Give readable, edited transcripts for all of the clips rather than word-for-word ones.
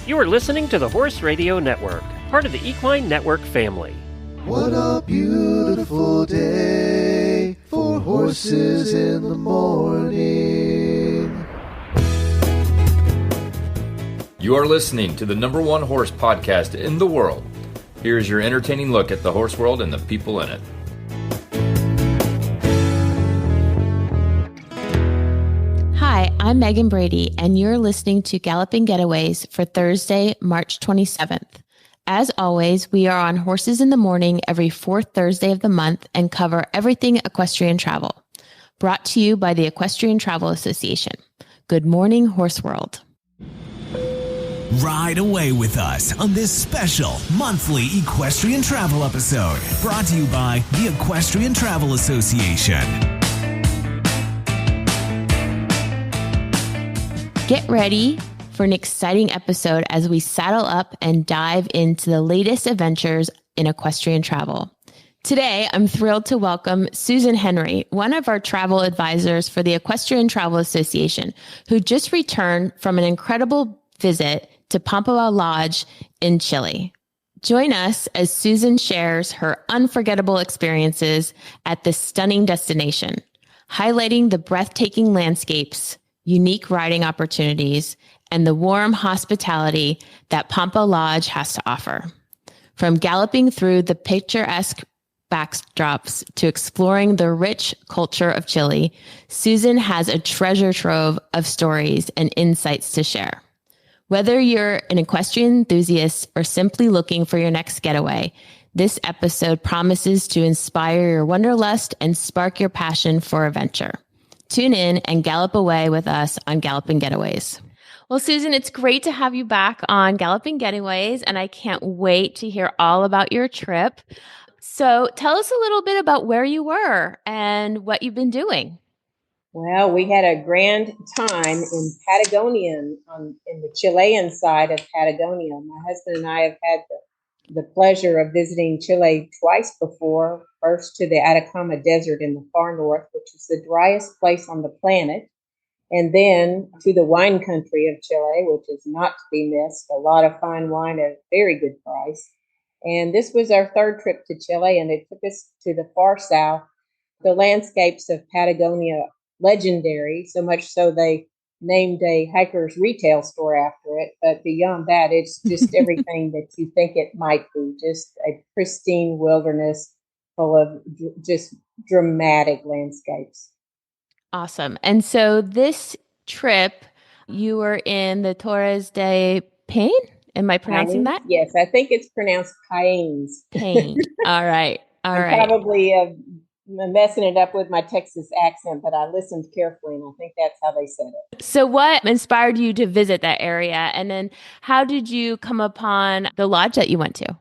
You are listening to the Horse Radio Network, part of the Equine Network family. What a beautiful day for horses in the morning. You are listening to the #1 horse podcast in the world. Here's your entertaining look at the horse world and the people in it. Hi, I'm Megan Brady, and you're listening to Galloping Getaways for Thursday, March 27th. As always, we are on Horses in the Morning every fourth Thursday of the month and cover everything equestrian travel. Brought to you by the Equestrian Travel Association. Good morning, Horse World. Ride away with us on this special monthly equestrian travel episode, brought to you by the Equestrian Travel Association. Get ready for an exciting episode as we saddle up and dive into the latest adventures in equestrian travel. Today, I'm thrilled to welcome Susan Henry, one of our travel advisors for the Equestrian Travel Association, who just returned from an incredible visit to Pampa Lodge in Chile. Join us as Susan shares her unforgettable experiences at this stunning destination, highlighting the breathtaking landscapes, unique riding opportunities, and the warm hospitality that Pampa Lodge has to offer. From galloping through the picturesque backdrops to exploring the rich culture of Chile, Susan has a treasure trove of stories and insights to share. Whether you're an equestrian enthusiast or simply looking for your next getaway, this episode promises to inspire your wanderlust and spark your passion for adventure. Tune in and gallop away with us on Galloping Getaways. Well, Susan, it's great to have you back on Galloping Getaways, and I can't wait to hear all about your trip. So tell us a little bit about where you were and what you've been doing. Well, we had a grand time in Patagonia, in the Chilean side of Patagonia. My husband and I have had the pleasure of visiting Chile twice before, first to the Atacama Desert in the far north, which is the driest place on the planet, and then to the wine country of Chile, which is not to be missed. A lot of fine wine at a very good price. And this was our third trip to Chile, and it took us to the far south. The landscapes of Patagonia, legendary, so much so they named a hiker's retail store after it. But beyond that, it's just everything that you think it might be, just a pristine wilderness full of just dramatic landscapes. Awesome. And so this trip, you were in the Torres de Paine? Am I pronouncing that? Yes, I think it's pronounced Paines. Paine. All right. All right. Probably messing it up with my Texas accent, but I listened carefully, and I think that's how they said it. So what inspired you to visit that area? And then how did you come upon the lodge that you went to?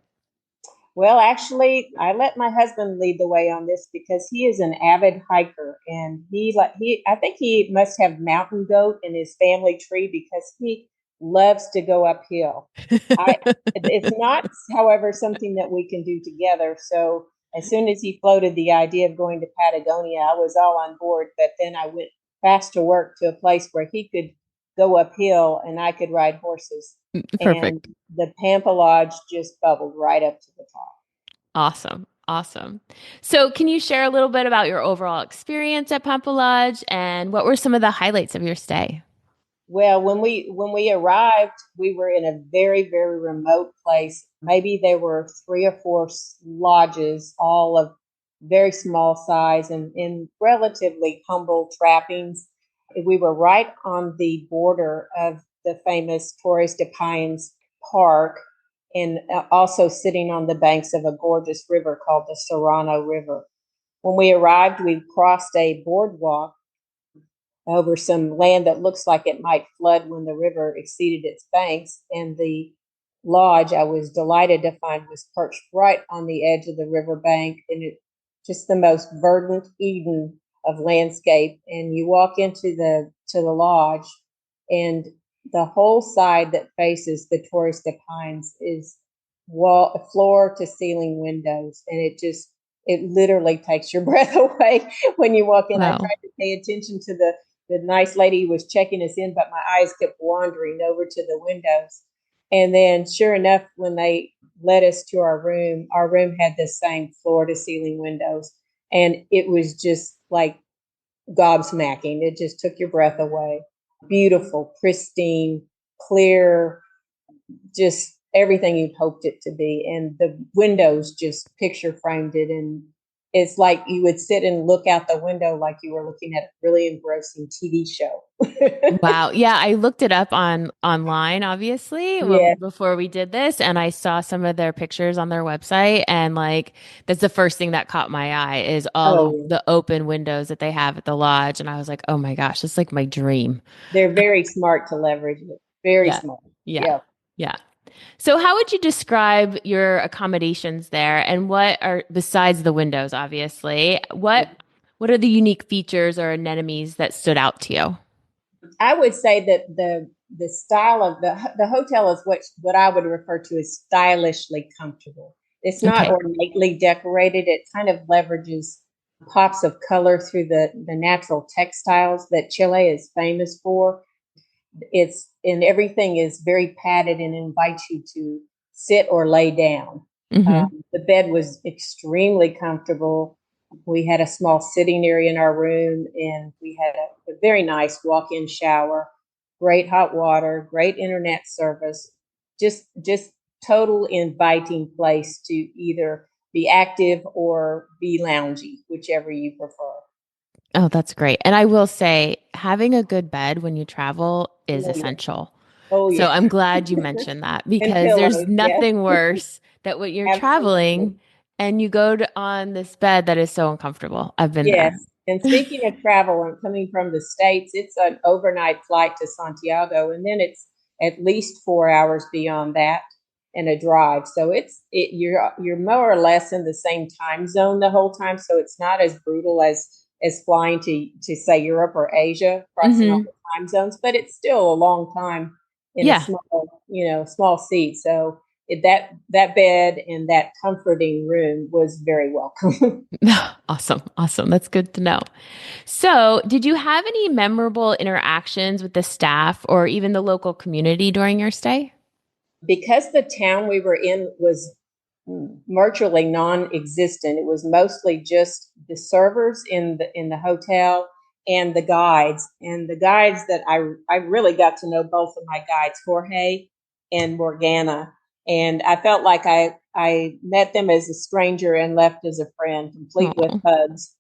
Well, actually, I let my husband lead the way on this because he is an avid hiker, and I think he must have mountain goat in his family tree because he loves to go uphill. It's not, however, something that we can do together. So as soon as he floated the idea of going to Patagonia, I was all on board. But then I went fast to work to a place where he could go uphill and I could ride horses. Perfect. And the Pampa Lodge just bubbled right up to the top. Awesome. Awesome. So can you share a little bit about your overall experience at Pampa Lodge and what were some of the highlights of your stay? Well, when we arrived, we were in a very, very remote place. Maybe there were 3 or 4 lodges, all of very small size and in relatively humble trappings. We were right on the border of the famous Torres de Paine Park and also sitting on the banks of a gorgeous river called the Serrano River. When we arrived, we crossed a boardwalk over some land that looks like it might flood when the river exceeded its banks. And the lodge, I was delighted to find, was perched right on the edge of the riverbank, and it just the most verdant Eden of landscape. And you walk into the lodge, and the whole side that faces the Torres de Pines is floor to ceiling windows, and it literally takes your breath away when you walk in. Wow. I tried to pay attention to the nice lady who was checking us in, but my eyes kept wandering over to the windows. And then sure enough, when they led us to our room had the same floor to ceiling windows. And it was just like gobsmacking. It just took your breath away. Beautiful, pristine, clear, just everything you'd hoped it to be. And the windows just picture framed it. And it's like you would sit and look out the window like you were looking at a really engrossing TV show. Wow. Yeah, I looked it up online, obviously, Yeah. before we did this, and I saw some of their pictures on their website, and like that's the first thing that caught my eye is all Oh, yeah. the open windows that they have at the lodge, and I was like, oh my gosh, it's like my dream. They're very smart to leverage it. Very Yeah. smart. Yeah. Yeah. Yeah. So how would you describe your accommodations there, and what are besides the windows, obviously, what are the unique features or anemones that stood out to you? I would say that the style of the hotel is what I would refer to as stylishly comfortable. It's not Okay. ornately decorated. It kind of leverages pops of color through the natural textiles that Chile is famous for. It's and everything is very padded and invites you to sit or lay down. Hmm. The bed was extremely comfortable. We had a small sitting area in our room, and we had a very nice walk-in shower, great hot water, great internet service, just total inviting place to either be active or be loungy, whichever you prefer. Oh, that's great. And I will say, having a good bed when you travel is Oh yeah, essential. oh So yeah, I'm glad you mentioned that and because there's pillows, yes, nothing worse that when you're absolutely. traveling and you go on this bed that is so uncomfortable. I've been there. Yes. And speaking of travel and coming from the States, it's an overnight flight to Santiago, and then it's at least 4 hours beyond that and a drive. So you're more or less in the same time zone the whole time. So it's not as brutal as flying to say Europe or Asia, crossing all Hmm. the time zones, but it's still a long time in a Yeah. small seat. So that bed and that comforting room was very welcome. Awesome. Awesome. That's good to know. So, did you have any memorable interactions with the staff or even the local community during your stay? Because the town we were in was virtually non-existent. It was mostly just the servers in the hotel and the guides. And the guides that I really got to know both of my guides, Jorge and Morgana. And I felt like I met them as a stranger and left as a friend, complete with Oh, hugs.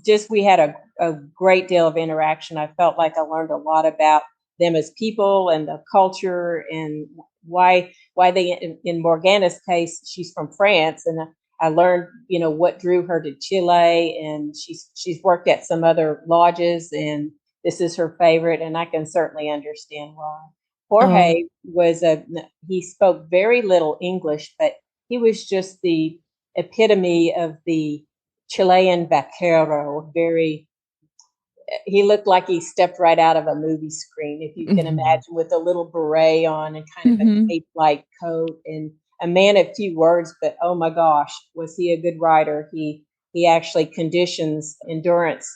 Just we had a great deal of interaction. I felt like I learned a lot about them as people and the culture and why they in Morgana's case she's from France, and I learned what drew her to Chile, and she's worked at some other lodges, and this is her favorite, and I can certainly understand why. oh, Jorge he spoke very little English, but he was just the epitome of the Chilean vaquero. Very, he looked like he stepped right out of a movie screen, if you can hmm, imagine, with a little beret on and kind of a hmm. cape-like coat, and a man of few words. But oh my gosh, was he a good rider? He actually conditions endurance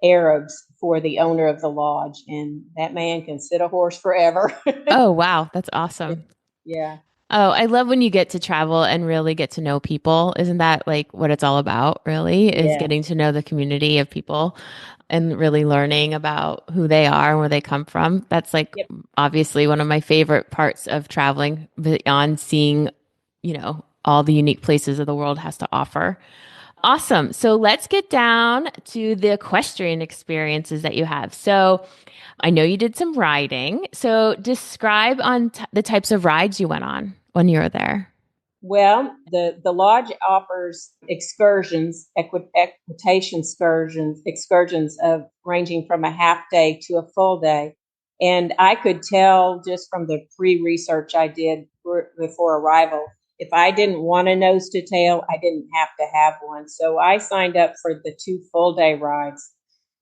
Arabs for the owner of the lodge, and that man can sit a horse forever. Oh, wow. That's awesome. Yeah, Oh, I love when you get to travel and really get to know people. Isn't that like what it's all about, really? Is yeah, getting to know the community of people and really learning about who they are and where they come from. That's like yep. obviously one of my favorite parts of traveling beyond seeing, all the unique places that the world has to offer. Awesome. So let's get down to the equestrian experiences that you have. So I know you did some riding. So describe on the types of rides you went on when you were there. Well, the lodge offers excursions, equitation excursions of ranging from a half day to a full day. And I could tell just from the pre-research I did before arrival, if I didn't want a nose to tail, I didn't have to have one. So I signed up for the 2 full day rides.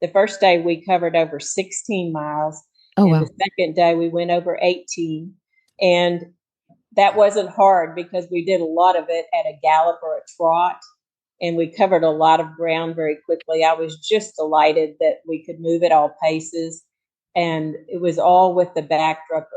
The first day we covered over 16 miles, Oh, and the wow. second day we went over 18. And that wasn't hard because we did a lot of it at a gallop or a trot, and we covered a lot of ground very quickly. I was just delighted that we could move at all paces, and it was all with the backdrop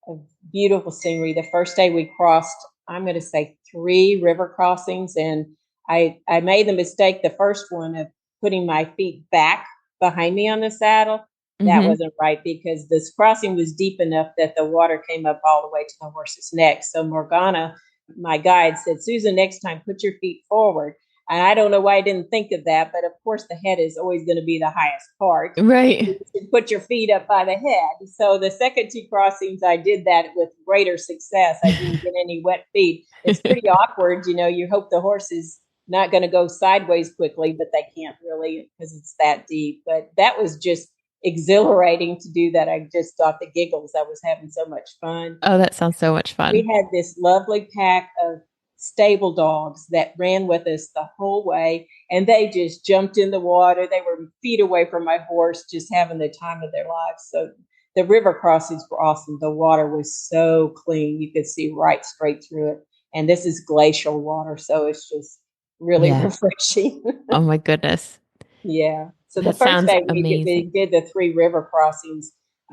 of beautiful scenery. The first day we crossed, I'm going to say 3 river crossings. And I made the mistake, the first one, of putting my feet back behind me on the saddle. That wasn't right, because this crossing was deep enough that the water came up all the way to the horse's neck. So Morgana, my guide, said, Susan, next time put your feet forward. And I don't know why I didn't think of that, but of course the head is always going to be the highest part. Right. You should put your feet up by the head. So the second 2 crossings, I did that with greater success. I didn't get any wet feet. It's pretty awkward. You hope the horse is not going to go sideways quickly, but they can't really because it's that deep. But that was just exhilarating to do that. I just got the giggles. I was having so much fun. Oh, that sounds so much fun. We had this lovely pack of stable dogs that ran with us the whole way, and they just jumped in the water. They were feet away from my horse, just having the time of their lives. So the river crossings were awesome. The water was so clean. You could see right straight through it. And this is glacial water, so it's just really refreshing. Oh my goodness. Yeah. So That the first sounds day amazing. we did the 3 river crossings.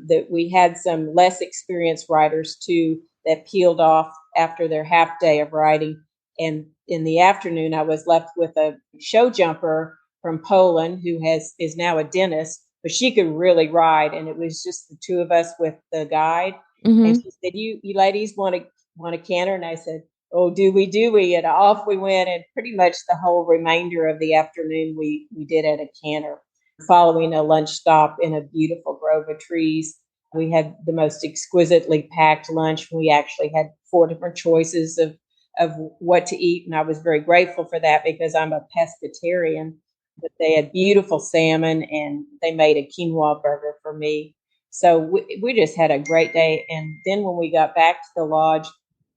That we had some less experienced riders too that peeled off after their half day of riding. And in the afternoon, I was left with a show jumper from Poland who is now a dentist, but she could really ride. And it was just the 2 of us with the guide. And she said, "You ladies want a canter?" And I said, "Oh, do we?" And off we went. And pretty much the whole remainder of the afternoon we did at a canter, following a lunch stop in a beautiful grove of trees. We had the most exquisitely packed lunch. We actually had 4 different choices of what to eat, and I was very grateful for that because I'm a pescatarian. But they had beautiful salmon, and they made a quinoa burger for me. So we just had a great day. And then when we got back to the lodge,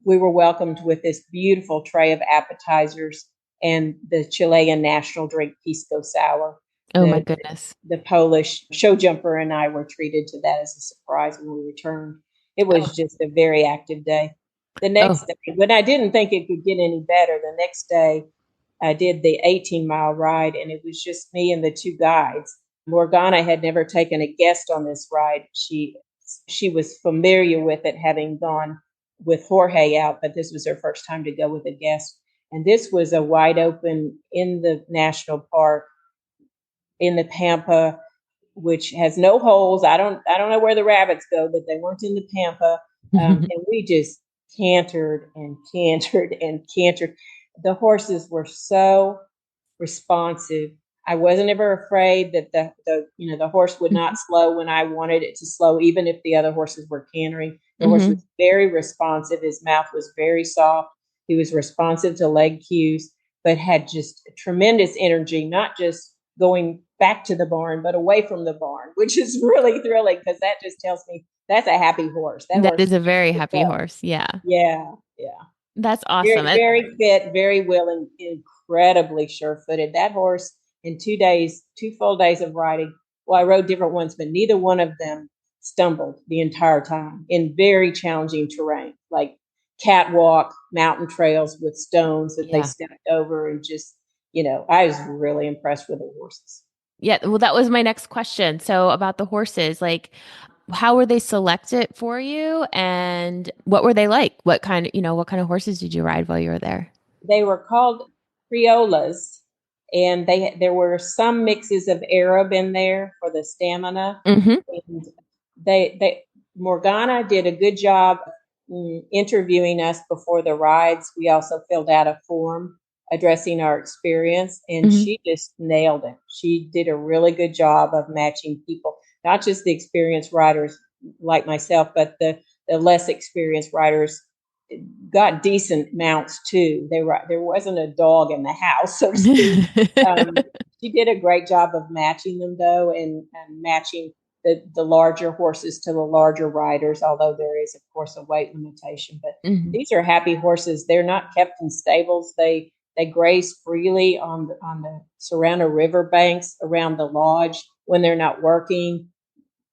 we were welcomed with this beautiful tray of appetizers and the Chilean national drink, Pisco sour. Oh my goodness. The Polish show jumper and I were treated to that as a surprise when we returned. It was just a very active day. The next day, when I didn't think it could get any better, the next day I did the 18-mile ride, and it was just me and the 2 guides. Morgana had never taken a guest on this ride. She was familiar with it, having gone with Jorge out, but this was her first time to go with a guest. And this was a wide open in the national park in the Pampa, which has no holes. I don't know where the rabbits go, but they weren't in the Pampa. And we just cantered and cantered and cantered. The horses were so responsive. I wasn't ever afraid that the horse would not slow when I wanted it to slow, even if the other horses were cantering. The horse was very responsive. His mouth was very soft. He was responsive to leg cues, but had just tremendous energy, not just going back to the barn, but away from the barn, which is really thrilling because that just tells me that's a happy horse. That horse is a very happy horse. Yeah. Yeah. That's awesome. Very, very fit, very willing, incredibly sure-footed. That horse in 2 days, 2 full days of riding. Well, I rode different ones, but neither one of them stumbled the entire time in very challenging terrain, like catwalk, mountain trails with stones that they stepped over, and just, I was really impressed with the horses. Yeah. Well, that was my next question. So about the horses, like, how were they selected for you, and what were they like? What kind of horses did you ride while you were there? They were called Criollas, and there were some mixes of Arab in there for the stamina. And Morgana did a good job interviewing us before the rides. We also filled out a form addressing our experience, and she just nailed it. She did a really good job of matching people, not just the experienced riders like myself, but the less experienced riders got decent mounts too. There wasn't a dog in the house, so to speak. She did a great job of matching them, though, and matching the larger horses to the larger riders, although there is, of course, a weight limitation. But these are happy horses. They're not kept in stables. They graze freely on the surrounding river banks around the lodge when they're not working,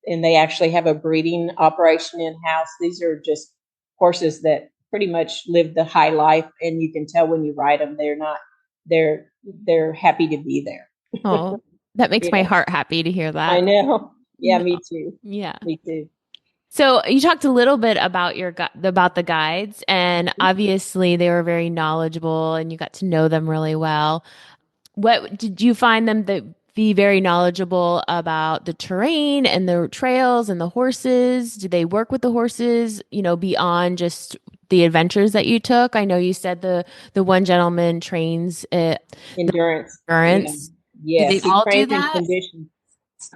and they actually have a breeding operation in-house. These are just horses that pretty much live the high life, and you can tell when you ride them, they're happy to be there. Oh, that makes my heart happy to hear that. I know. Yeah, me too. Yeah. Me too. So you talked a little bit about about the guides, and obviously they were very knowledgeable, and you got to know them really well. What did you find them to be very knowledgeable about the terrain and the trails and the horses? Did they work with the horses, beyond just the adventures that you took? I know you said the one gentleman trains Endurance. Yeah. endurance. Did they Yes, he all do trains in that? condition.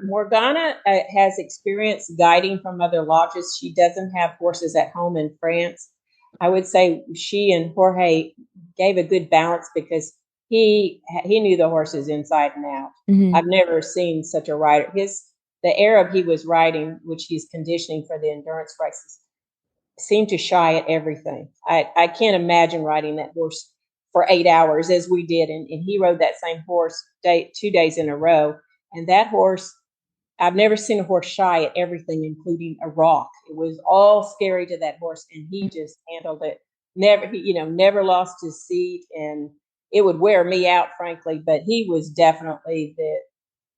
Morgana has experience guiding from other lodges. She doesn't have horses at home in France. I would say she and Jorge gave a good balance because he knew the horses inside and out. Hmm. I've never seen such a rider. The Arab he was riding, which he's conditioning for the endurance races, seemed to shy at everything. I can't imagine riding that horse for 8 hours as we did, and he rode that same horse 2 days in a row. And that horse, I've never seen a horse shy at everything, including a rock. It was all scary to that horse, and he just handled it. Never lost his seat, and it would wear me out, frankly. But he was definitely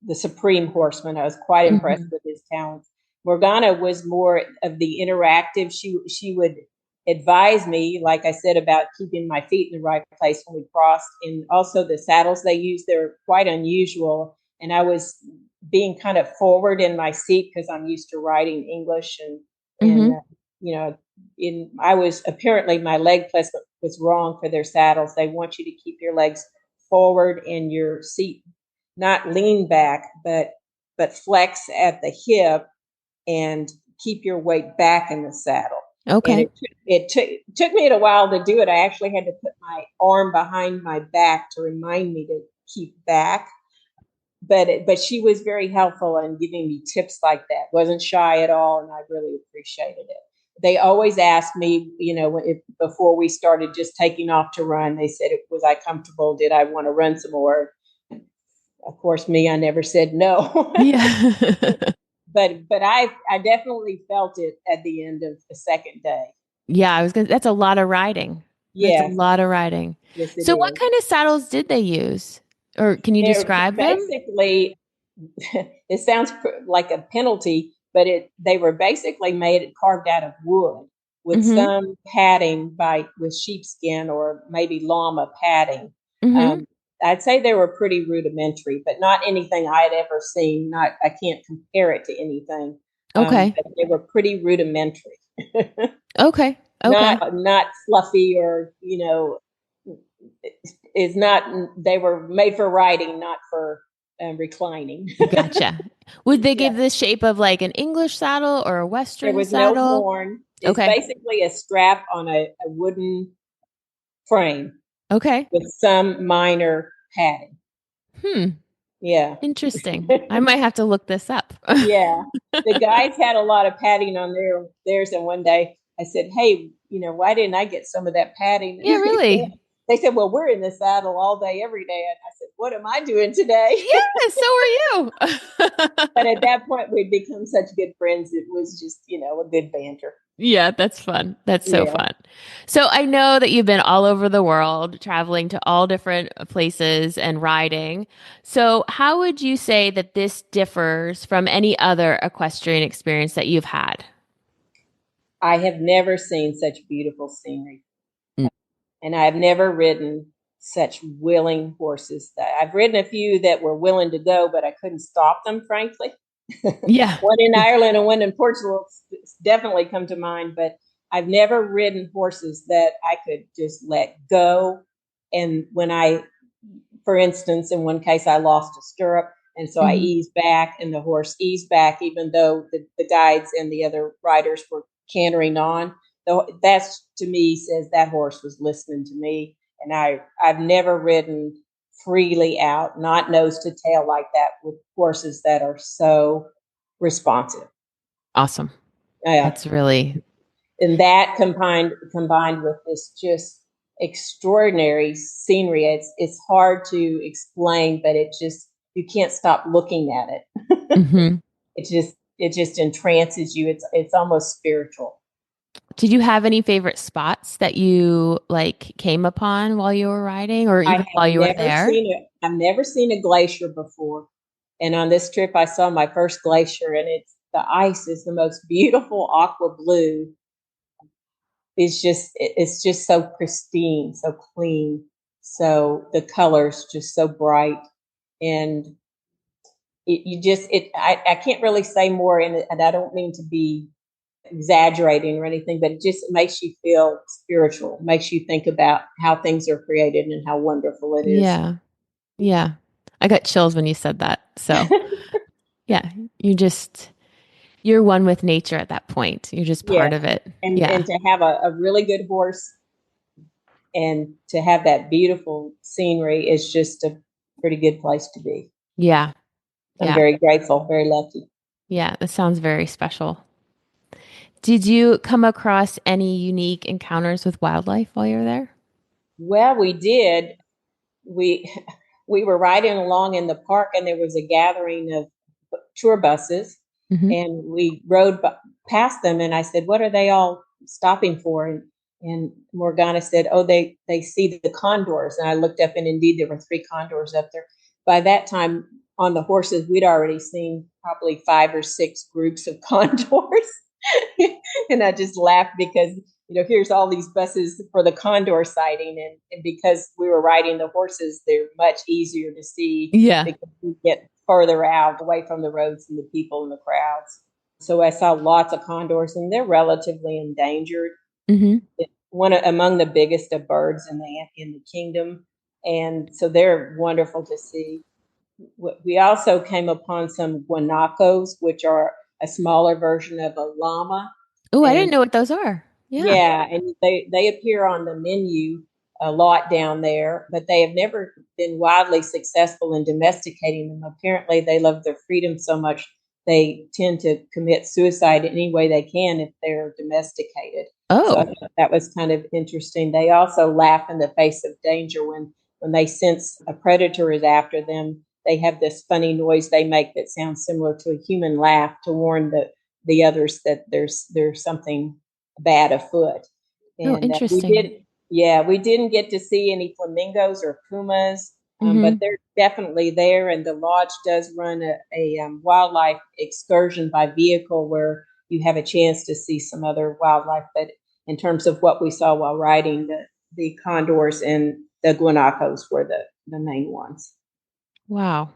the supreme horseman. I was quite impressed with his talents. Morgana was more of the interactive. She would advise me, like I said, about keeping my feet in the right place when we crossed, and also the saddles they use. They're quite unusual, and I was being kind of forward in my seat because I'm used to riding English, and I was apparently my leg placement was wrong for their saddles. They want you to keep your legs forward in your seat, not lean back, but flex at the hip and keep your weight back in the saddle. Okay. And it took me a while to do it. I actually had to put my arm behind my back to remind me to keep back. But she was very helpful in giving me tips like that. Wasn't shy at all, and I really appreciated it. They always asked me, before we started just taking off to run, they said, was I comfortable? Did I want to run some more? Of course, I never said no. Yeah. but I definitely felt it at the end of the second day. Yeah, that's a lot of riding. That's a Yes. lot of riding. Yes, it So what is. kind of saddles did they use? Or can you They're describe them? basically, it sounds like a penalty, but they were basically carved out of wood with some padding with sheepskin or maybe llama padding. Mm-hmm. I'd say they were pretty rudimentary, but not anything I had ever seen. I can't compare it to anything. Okay. But they were pretty rudimentary. Okay. Not fluffy or is not. They were made for riding, not for reclining. Gotcha. Would they give the shape of like an English saddle or a Western There was saddle? no horn. It's basically a strap on a wooden frame. Okay. With some minor padding. Yeah. Interesting. I might have to look this up. Yeah. The guys had a lot of padding on theirs, and one day I said, hey, why didn't I get some of that padding? Yeah, really? They said, well, we're in the saddle all day, every day. And I said, what am I doing today? Yeah, so are you. But at that point, we'd become such good friends. It was just, a good banter. Yeah, that's fun. That's so fun. So I know that you've been all over the world, traveling to all different places and riding. So how would you say that this differs from any other equestrian experience that you've had? I have never seen such beautiful scenery. And I've never ridden such willing horses. I've ridden a few that were willing to go, but I couldn't stop them, frankly. Yeah. One in Ireland and one in Portugal definitely come to mind, but I've never ridden horses that I could just let go. And for instance, in one case, I lost a stirrup. And so I eased back and the horse eased back, even though the guides and the other riders were cantering on. That's, to me, says that horse was listening to me. And I've never ridden freely out, not nose to tail like that, with horses that are so responsive. Awesome. That's really. And that combined with this just extraordinary scenery, it's hard to explain, but you can't stop looking at it. It just entrances you. It's almost spiritual. Did you have any favorite spots that you came upon while you were riding, or even while you were there? I've never seen a glacier before. And on this trip, I saw my first glacier, and the ice is the most beautiful aqua blue. It's just so pristine, so clean. So the colors just so bright, and I can't really say more in it, and I don't mean to be exaggerating or anything, but it just makes you feel spiritual, makes you think about how things are created and how wonderful it is. Yeah. Yeah. I got chills when you said that. So yeah, you're one with nature at that point. You're just Yeah. part of it. And Yeah. to have a really good horse and to have that beautiful scenery is just a pretty good place to be. Yeah. I'm Yeah. very grateful, very lucky. Yeah. That sounds very special. Did you come across any unique encounters with wildlife while you were there? Well, we did. We we were riding along in the park, and there was a gathering of tour buses, Hmm. and we rode past them. And I said, "What are they all stopping for?" And Morgana said, "Oh, they see the condors." And I looked up, and indeed, there were 3 condors up there. By that time, on the horses, we'd already seen probably 5 or 6 groups of condors. And I just laughed because, here's all these buses for the condor sighting. And because we were riding the horses, they're much easier to see Yeah. because we get further out away from the roads and the people and the crowds. So I saw lots of condors, and they're relatively endangered. Hmm. One among the biggest of birds in the kingdom. And so they're wonderful to see. We also came upon some guanacos, which are a smaller version of a llama. Oh, I didn't And know what those are. Yeah. yeah, and they appear on the menu a lot down there, but they have never been wildly successful in domesticating them. Apparently, they love their freedom so much they tend to commit suicide any way they can if they're domesticated. So I Oh. thought that was kind of interesting. They also laugh in the face of danger when they sense a predator is after them. They have this funny noise they make that sounds similar to a human laugh to warn the others that there's something bad afoot. Oh, And interesting. we didn't get to see any flamingos or pumas, but Hmm. they're definitely there. And the lodge does run a wildlife excursion by vehicle where you have a chance to see some other wildlife. But in terms of what we saw while riding, the condors and the guanacos were the main ones. Wow.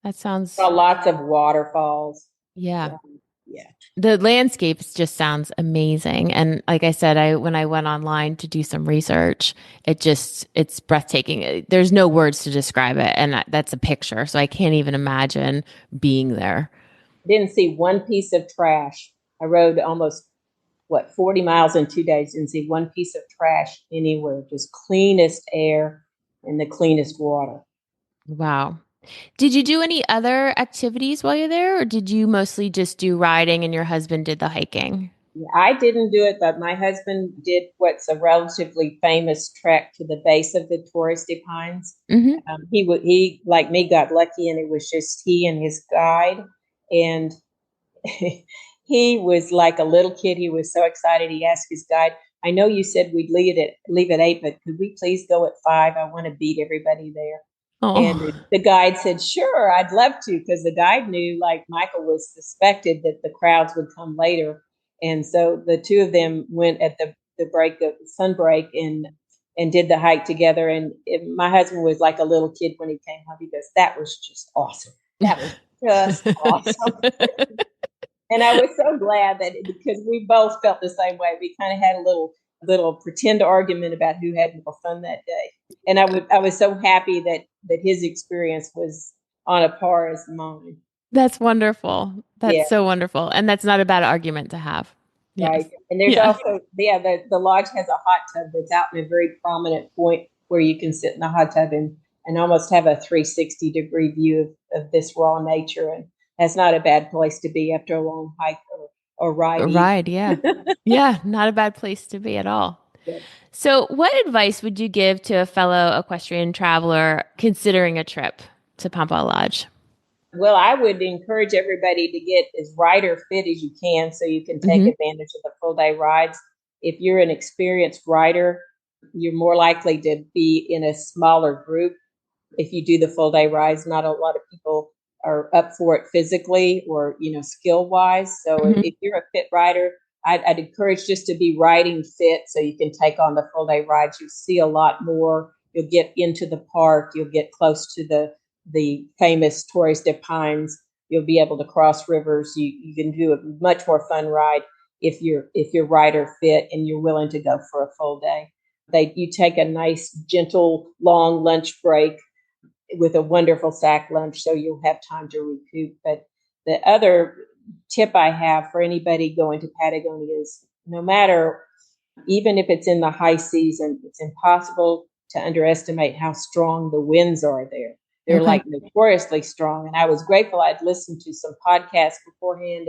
That Saw sounds, lots of waterfalls. yeah. Yeah. The landscapes just sounds amazing. And like I said, when I went online to do some research, it's breathtaking. There's no words to describe it. And that's a picture. So I can't even imagine being there. Didn't see one piece of trash. I rode almost 40 miles in 2 days. Didn't see one piece of trash anywhere. Just cleanest air and the cleanest water. Wow. Did you do any other activities while you're there, or did you mostly just do riding and your husband did the hiking? I didn't do it, but my husband did what's a relatively famous trek to the base of the touristy pines. Hmm. He like me got lucky, and it was just he and his guide, and he was like a little kid. He was so excited. He asked his guide, "I know you said we'd leave at 8, but could we please go at 5? I want to beat everybody there." And Oh, the guide said, "Sure, I'd love to," because the guide knew, like Michael was suspected, that the crowds would come later. And so the two of them went at the break of sunbreak and did the hike together. And my husband was like a little kid when he came home. He goes, "That was just awesome. That was just awesome." And I was so glad that because we both felt the same way. We kind of had a little pretend argument about who had more fun that day. And I was so happy that his experience was on a par as mine. that's wonderful. Yeah, That's so wonderful. And that's not a bad argument to have. Yes. right. And there's Yeah. also the lodge has a hot tub that's out in a very prominent point where you can sit in the hot tub and almost have a 360-degree view of this raw nature. And that's not a bad place to be after a long hike or A ride either. ride. Yeah. Yeah. Not a bad place to be at all. Yeah. So, what advice would you give to a fellow equestrian traveler considering a trip to Pampa Lodge? Well, I would encourage everybody to get as rider fit as you can so you can take Hmm. advantage of the full day rides. If you're an experienced rider, you're more likely to be in a smaller group if you do the full day rides. Not a lot of people are up for it physically or, skill wise. So if you're a fit rider, I'd encourage just to be riding fit so you can take on the full day rides. You see a lot more. You'll get into the park. You'll get close to the famous Torres de Pines. You'll be able to cross rivers. You can do a much more fun ride if you're rider fit and you're willing to go for a full day. You take a nice, gentle, long lunch break with a wonderful sack lunch, so you'll have time to recoup. But the other tip I have for anybody going to Patagonia is no matter, even if it's in the high season, it's impossible to underestimate how strong the winds are there. They're like notoriously strong. And I was grateful I'd listened to some podcasts beforehand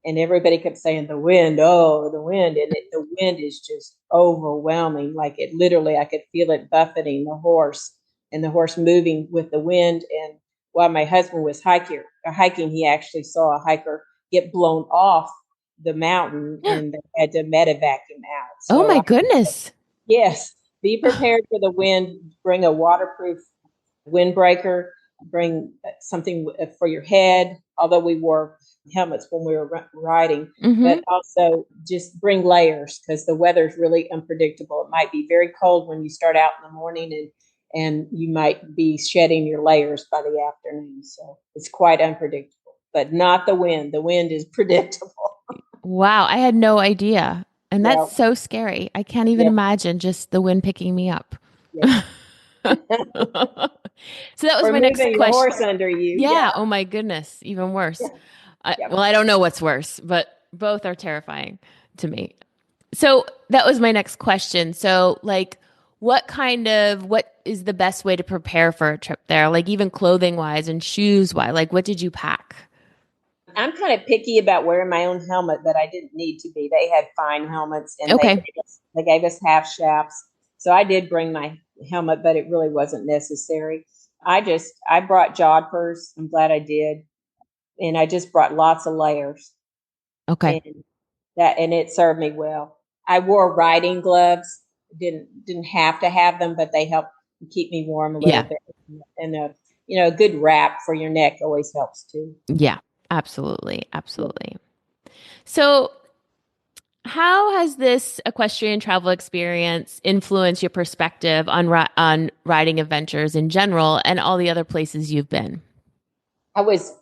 and everybody kept saying the wind, oh, the wind. And the wind is just overwhelming. Like it literally, I could feel it buffeting the horse and the horse moving with the wind. And while my husband was hiking, he actually saw a hiker get blown off the mountain and they had to medevac him out. So, oh my goodness. Yes. Be prepared for the wind. Bring a waterproof windbreaker. Bring something for your head, although we wore helmets when we were riding, but also just bring layers because the weather's really unpredictable. It might be very cold when you start out in the morning and you might be shedding your layers by the afternoon. So it's quite unpredictable, but not the wind. The wind is predictable. Wow. I had no idea. And that's so scary. I can't even imagine just the wind picking me up. Yeah. So that was my next question. Your horse under you. Yeah. Oh my goodness. Even worse. Yeah. Well, I don't know what's worse, but both are terrifying to me. So that was my next question. So like, what is the best way to prepare for a trip there? Like even clothing wise and shoes wise, like what did you pack? I'm kind of picky about wearing my own helmet, but I didn't need to be. They had fine helmets and they gave us half shafts. So I did bring my helmet, but it really wasn't necessary. I brought jodhpurs. I'm glad I did. And I just brought lots of layers. Okay. And it served me well. I wore riding gloves. Didn't have to have them, but they helped keep me warm a little bit. And a good wrap for your neck always helps too. Yeah, absolutely. Absolutely. So how has this equestrian travel experience influenced your perspective on riding adventures in general and all the other places you've been? I was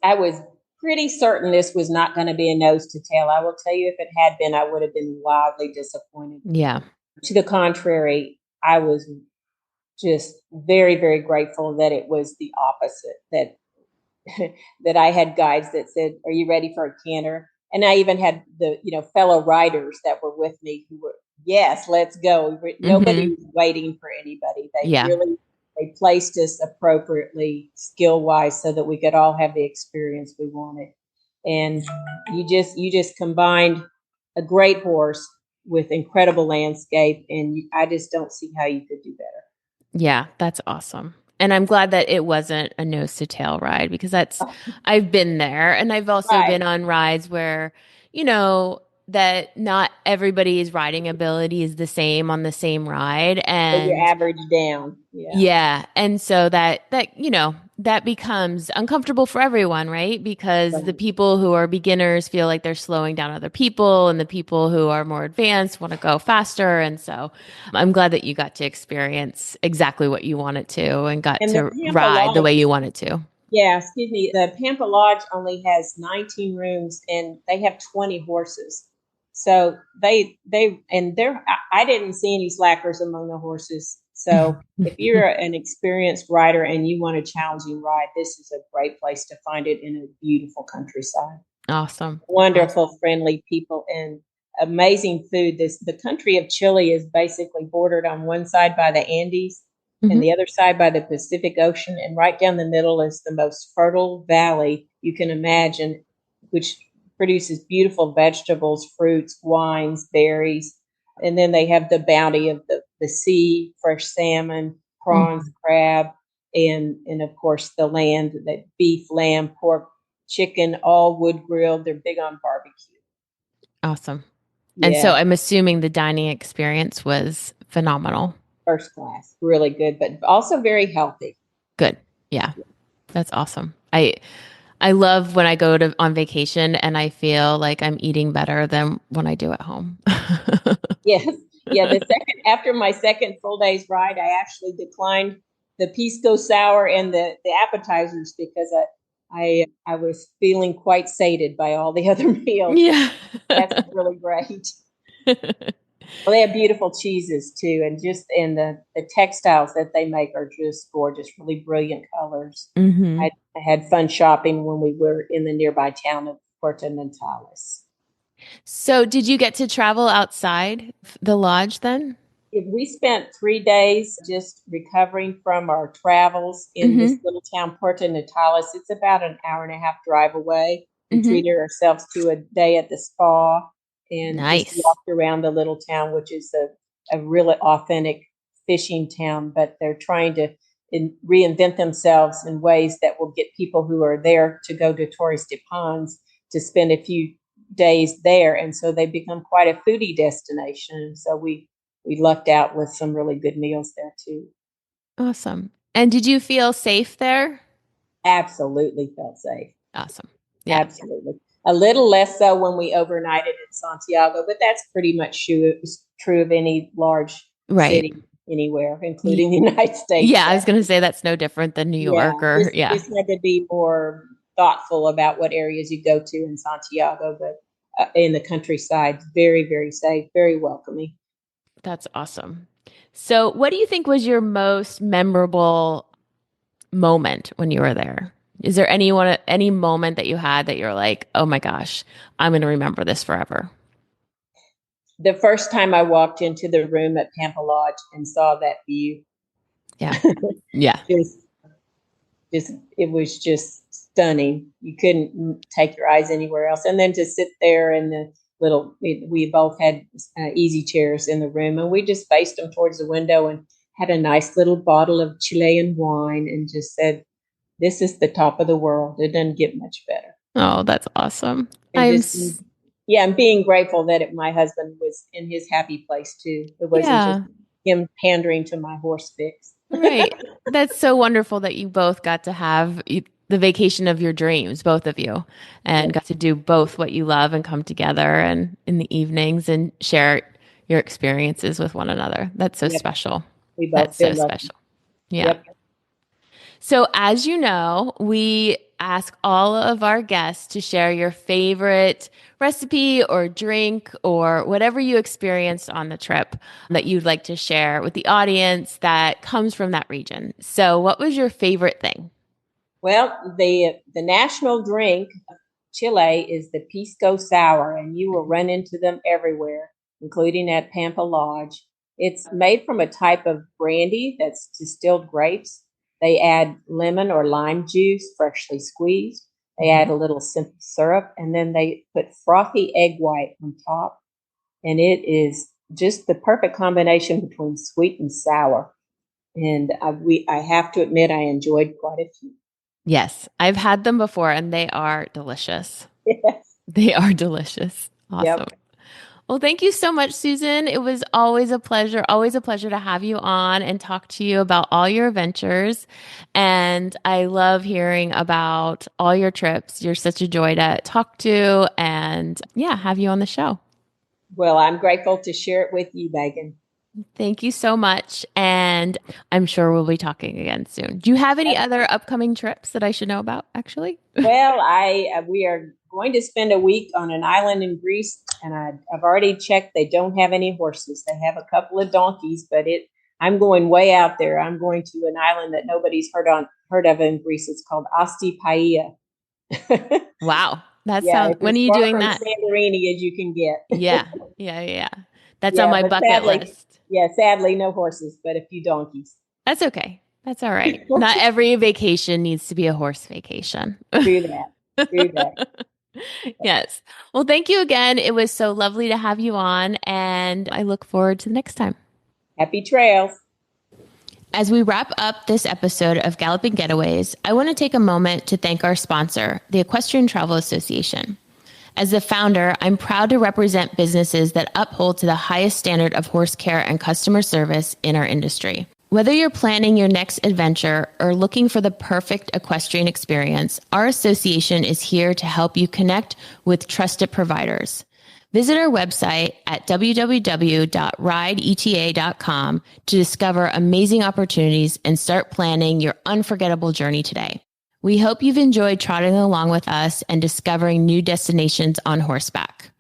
pretty certain this was not going to be a nose to tail. I will tell you, if it had been, I would have been wildly disappointed. Yeah. To the contrary, I was just very, very grateful that it was the opposite, that I had guides that said, are you ready for a canter? And I even had the, fellow riders that were with me who were, yes, let's go. Nobody was waiting for anybody. They placed us appropriately skill wise so that we could all have the experience we wanted. And you just combined a great horse with incredible landscape. And I just don't see how you could do better. Yeah, that's awesome. And I'm glad that it wasn't a nose to tail ride because I've been there and I've also been on rides where, that not everybody's riding ability is the same on the same ride. And you're average down. Yeah. And so that becomes uncomfortable for everyone, right? Because the people who are beginners feel like they're slowing down other people and the people who are more advanced want to go faster. And so I'm glad that you got to experience exactly what you wanted to and got to ride the way you wanted to. Yeah, excuse me. The Pampa Lodge only has 19 rooms and they have 20 horses. So I didn't see any slackers among the horses. So if you're an experienced rider and you want a challenging ride, this is a great place to find it in a beautiful countryside. Awesome. Wonderful, friendly people and amazing food. The country of Chile is basically bordered on one side by the Andes and the other side by the Pacific Ocean. And right down the middle is the most fertile valley you can imagine, which produces beautiful vegetables, fruits, wines, berries. And then they have the bounty of the sea, fresh salmon, prawns, crab, and of course the land, that beef, lamb, pork, chicken, all wood grilled. They're big on barbecue. Awesome. Yeah. And so I'm assuming the dining experience was phenomenal. First class, really good, but also very healthy. Good. Yeah. That's awesome. I love when I go on vacation and I feel like I'm eating better than when I do at home. Yes. Yeah. After my second full day's ride, I actually declined the Pisco sour and the appetizers because I was feeling quite sated by all the other meals. Yeah. That's really great. Well, they have beautiful cheeses too, and the textiles that they make are just gorgeous, really brilliant colors. Mm-hmm. I had fun shopping when we were in the nearby town of Puerto Natales. So did you get to travel outside the lodge then? We spent 3 days just recovering from our travels in this little town, Puerto Natales. It's about an hour and a half drive away. We treated ourselves to a day at the spa and just Nice. walked around the little town, which is a really authentic fishing town, but they're trying to reinvent themselves in ways that will get people who are there to go to touristy ponds to spend a few days there. And so they become quite a foodie destination. So we lucked out with some really good meals there too. Awesome. And did you feel safe there? Absolutely felt safe. Awesome. Yeah. Absolutely. A little less so when we overnighted in Santiago, but that's pretty much true of any large city anywhere, including the United States. Yeah, I was going to say that's no different than New York Just had to be more thoughtful about what areas you go to in Santiago, but in the countryside, very, very safe, very welcoming. That's awesome. So what do you think was your most memorable moment when you were there? Is there any moment that you had that you're like, oh my gosh, I'm going to remember this forever? The first time I walked into the room at Pampa Lodge and saw that view. Yeah. Yeah. It was just stunning. You couldn't take your eyes anywhere else. And then to sit there in the we both had easy chairs in the room, and we just faced them towards the window and had a nice little bottle of Chilean wine and just said, this is the top of the world. It doesn't get much better. Oh, that's awesome. I'm being grateful that my husband was in his happy place too. It wasn't just him pandering to my horse fix. Right. That's so wonderful that you both got to have the vacation of your dreams, both of you, and got to do both what you love and come together and in the evenings and share your experiences with one another. That's so special. That's so special. Yeah. Yep. So as you know, we ask all of our guests to share your favorite recipe or drink or whatever you experienced on the trip that you'd like to share with the audience that comes from that region. So what was your favorite thing? Well, the national drink of Chile is the Pisco sour, and you will run into them everywhere, including at Pampa Lodge. It's made from a type of brandy that's distilled grapes. They add lemon or lime juice, freshly squeezed. They add a little simple syrup, and then they put frothy egg white on top. And it is just the perfect combination between sweet and sour. And I have to admit, I enjoyed quite a few. Yes, I've had them before, and they are delicious. Yes. They are delicious. Awesome. Yep. Well, thank you so much, Susan. It was always a pleasure to have you on and talk to you about all your adventures. And I love hearing about all your trips. You're such a joy to talk to and have you on the show. Well, I'm grateful to share it with you, Megan. Thank you so much. And I'm sure we'll be talking again soon. Do you have any other upcoming trips that I should know about, actually? Well, we are going to spend a week on an island in Greece, and I've already checked. They don't have any horses. They have a couple of donkeys, but I'm going way out there. I'm going to an island that nobody's heard of in Greece. It's called Astypaia. Wow. That sounds, when are you doing that? Santorini as you can get. Yeah. That's on my bucket list. Yeah, sadly, no horses, but a few donkeys. That's okay. That's all right. Not every vacation needs to be a horse vacation. Do that. Yes. Well, thank you again. It was so lovely to have you on, and I look forward to the next time. Happy trails. As we wrap up this episode of Galloping Getaways, I want to take a moment to thank our sponsor, the Equestrian Travel Association. As the founder, I'm proud to represent businesses that uphold to the highest standard of horse care and customer service in our industry. Whether you're planning your next adventure or looking for the perfect equestrian experience, our association is here to help you connect with trusted providers. Visit our website at www.rideeta.com to discover amazing opportunities and start planning your unforgettable journey today. We hope you've enjoyed trotting along with us and discovering new destinations on horseback.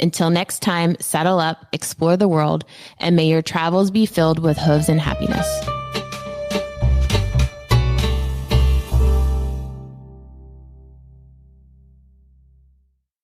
Until next time, saddle up, explore the world, and may your travels be filled with hooves and happiness.